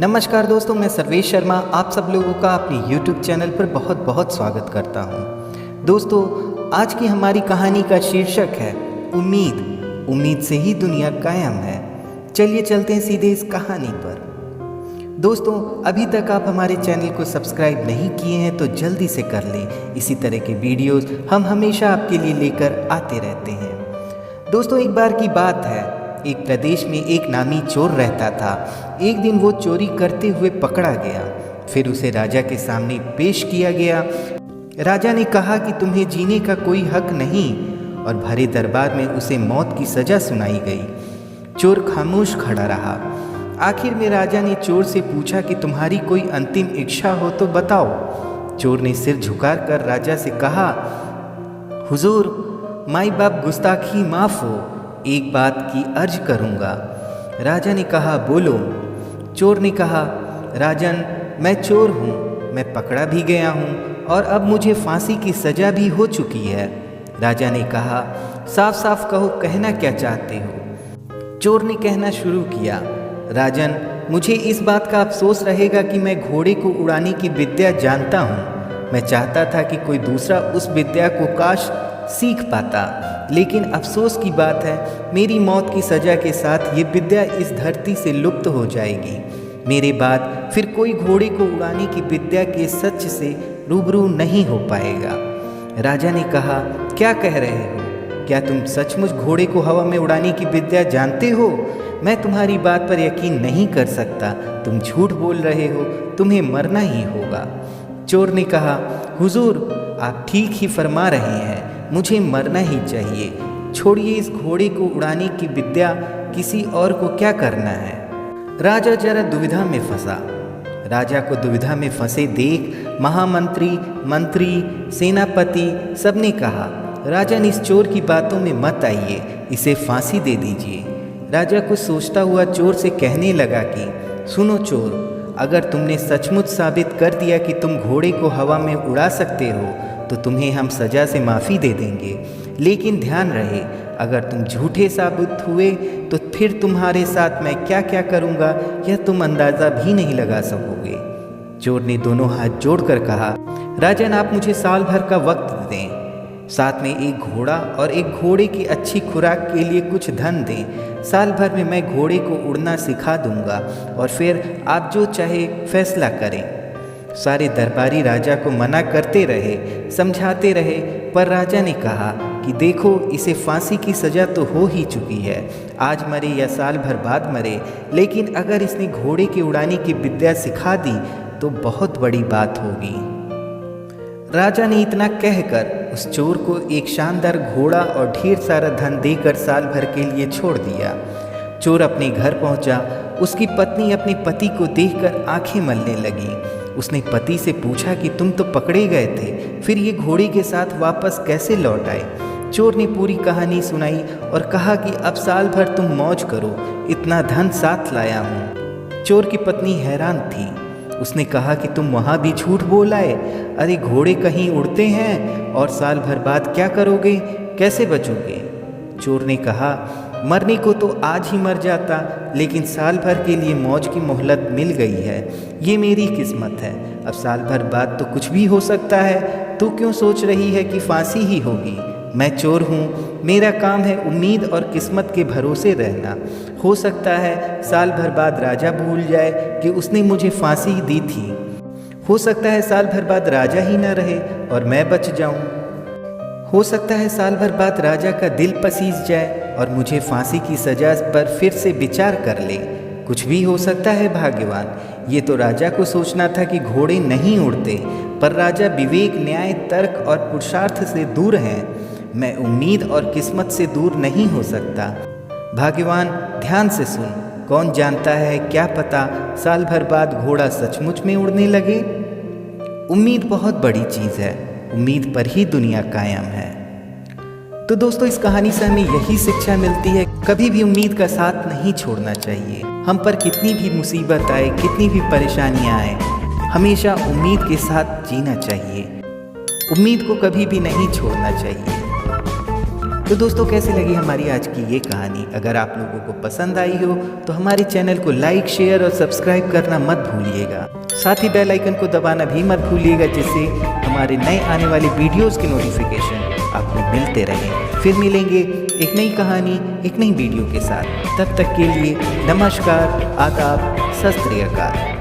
नमस्कार दोस्तों, मैं सर्वेश शर्मा आप सब लोगों का अपने YouTube चैनल पर बहुत बहुत स्वागत करता हूं। दोस्तों, आज की हमारी कहानी का शीर्षक है उम्मीद। उम्मीद से ही दुनिया कायम है। चलिए चलते हैं सीधे इस कहानी पर। दोस्तों, अभी तक आप हमारे चैनल को सब्सक्राइब नहीं किए हैं तो जल्दी से कर लें। इसी तरह के वीडियोस हम हमेशा आपके लिए लेकर आते रहते हैं। दोस्तों, एक बार की बात है, एक प्रदेश में एक नामी चोर रहता था। एक दिन वो चोरी करते हुए पकड़ा गया। फिर उसे राजा के सामने पेश किया गया। राजा ने कहा कि तुम्हें जीने का कोई हक नहीं और भरे दरबार में उसे मौत की सजा सुनाई गई। चोर खामोश खड़ा रहा। आखिर में राजा ने चोर से पूछा कि तुम्हारी कोई अंतिम इच्छा हो तो बताओ। चोर ने सिर झुकाकर राजा से कहा, हुजूर, माई बाप गुस्ताखी माफ़ हो, एक बात की अर्ज करूँगा। राजा ने कहा, बोलो। चोर ने कहा, राजन, मैं चोर हूँ, मैं पकड़ा भी गया हूँ और अब मुझे फांसी की सज़ा भी हो चुकी है। राजा ने कहा, साफ साफ कहो, कहना क्या चाहते हो। चोर ने कहना शुरू किया, राजन, मुझे इस बात का अफसोस रहेगा कि मैं घोड़े को उड़ाने की विद्या जानता हूँ। मैं चाहता था कि कोई दूसरा उस विद्या को काश सीख पाता, लेकिन अफसोस की बात है, मेरी मौत की सज़ा के साथ ये विद्या इस धरती से लुप्त हो जाएगी। मेरे बाद फिर कोई घोड़े को उड़ाने की विद्या के सच से रूबरू नहीं हो पाएगा। राजा ने कहा, क्या कह रहे हो? क्या तुम सचमुच घोड़े को हवा में उड़ाने की विद्या जानते हो? मैं तुम्हारी बात पर यकीन नहीं कर सकता। तुम झूठ बोल रहे हो, तुम्हें मरना ही होगा। चोर ने कहा, हुजूर, आप ठीक ही फरमा रहे हैं, मुझे मरना ही चाहिए। छोड़िए इस घोड़े को उड़ाने की विद्या, किसी और को क्या करना है। राजा जरा दुविधा में फंसा। राजा को दुविधा में फंसे देख महामंत्री, मंत्री, सेनापति सबने कहा, राजन, इस चोर की बातों में मत आइए, इसे फांसी दे दीजिए। राजा कुछ सोचता हुआ चोर से कहने लगा कि सुनो चोर, अगर तुमने सचमुच साबित कर दिया कि तुम घोड़े को हवा में उड़ा सकते हो तो तुम्हें हम सज़ा से माफ़ी दे देंगे, लेकिन ध्यान रहे, अगर तुम झूठे साबित हुए तो फिर तुम्हारे साथ मैं क्या क्या करूँगा यह तुम अंदाज़ा भी नहीं लगा सकोगे। चोर ने दोनों हाथ जोड़कर कहा, राजन, आप मुझे साल भर का वक्त दें, साथ में एक घोड़ा और एक घोड़े की अच्छी खुराक के लिए कुछ धन दें। साल भर में मैं घोड़े को उड़ना सिखा दूंगा और फिर आप जो चाहे फैसला करें। सारे दरबारी राजा को मना करते रहे, समझाते रहे, पर राजा ने कहा कि देखो, इसे फांसी की सज़ा तो हो ही चुकी है, आज मरे या साल भर बाद मरे, लेकिन अगर इसने घोड़े की उड़ाने की विद्या सिखा दी तो बहुत बड़ी बात होगी। राजा ने इतना कहकर उस चोर को एक शानदार घोड़ा और ढेर सारा धन देकर साल भर के लिए छोड़ दिया। चोर अपने घर पहुंचा। उसकी पत्नी अपने पति को देखकर आंखें मलने लगी। उसने पति से पूछा कि तुम तो पकड़े गए थे, फिर ये घोड़े के साथ वापस कैसे लौट आए? चोर ने पूरी कहानी सुनाई और कहा कि अब साल भर तुम मौज करो, इतना धन साथ लाया हूँ। चोर की पत्नी हैरान थी। उसने कहा कि तुम वहाँ भी झूठ बोल आए। अरे, घोड़े कहीं उड़ते हैं और साल भर बाद क्या करोगे, कैसे बचोगे? चोर ने कहा, मरने को तो आज ही मर जाता, लेकिन साल भर के लिए मौज की मोहलत मिल गई है, ये मेरी किस्मत है। अब साल भर बाद तो कुछ भी हो सकता है। तू क्यों सोच रही है कि फांसी ही होगी? मैं चोर हूँ, मेरा काम है उम्मीद और किस्मत के भरोसे रहना। हो सकता है साल भर बाद राजा भूल जाए कि उसने मुझे फांसी दी थी। हो सकता है साल भर बाद राजा ही न रहे और मैं बच जाऊँ। हो सकता है साल भर बाद राजा का दिल पसीज जाए और मुझे फांसी की सज़ा पर फिर से विचार कर ले। कुछ भी हो सकता है भाग्यवान। ये तो राजा को सोचना था कि घोड़े नहीं उड़ते, पर राजा विवेक, न्याय, तर्क और पुरुषार्थ से दूर हैं। मैं उम्मीद और किस्मत से दूर नहीं हो सकता। भाग्यवान, ध्यान से सुन, कौन जानता है, क्या पता साल भर बाद घोड़ा सचमुच में उड़ने लगे। उम्मीद बहुत बड़ी चीज़ है, उम्मीद पर ही दुनिया कायम है। तो दोस्तों, इस कहानी से हमें यही शिक्षा मिलती है, कभी भी उम्मीद का साथ नहीं छोड़ना चाहिए। हम पर कितनी भी मुसीबत आए, कितनी भी परेशानियां आए, हमेशा उम्मीद के साथ जीना चाहिए। उम्मीद को कभी भी नहीं छोड़ना चाहिए। तो दोस्तों कैसी लगी हमारी आज की ये कहानी? अगर आप लोगों को पसंद आई हो तो हमारे चैनल को लाइक, शेयर और सब्सक्राइब करना मत भूलिएगा। साथ ही बेल आइकन को दबाना भी मत भूलिएगा, जिससे हमारे नए आने वाले वीडियोस के नोटिफिकेशन आपको मिलते रहें। फिर मिलेंगे एक नई कहानी, एक नई वीडियो के साथ। तब तक के लिए नमस्कार, आदाब, सत श्री अकाल।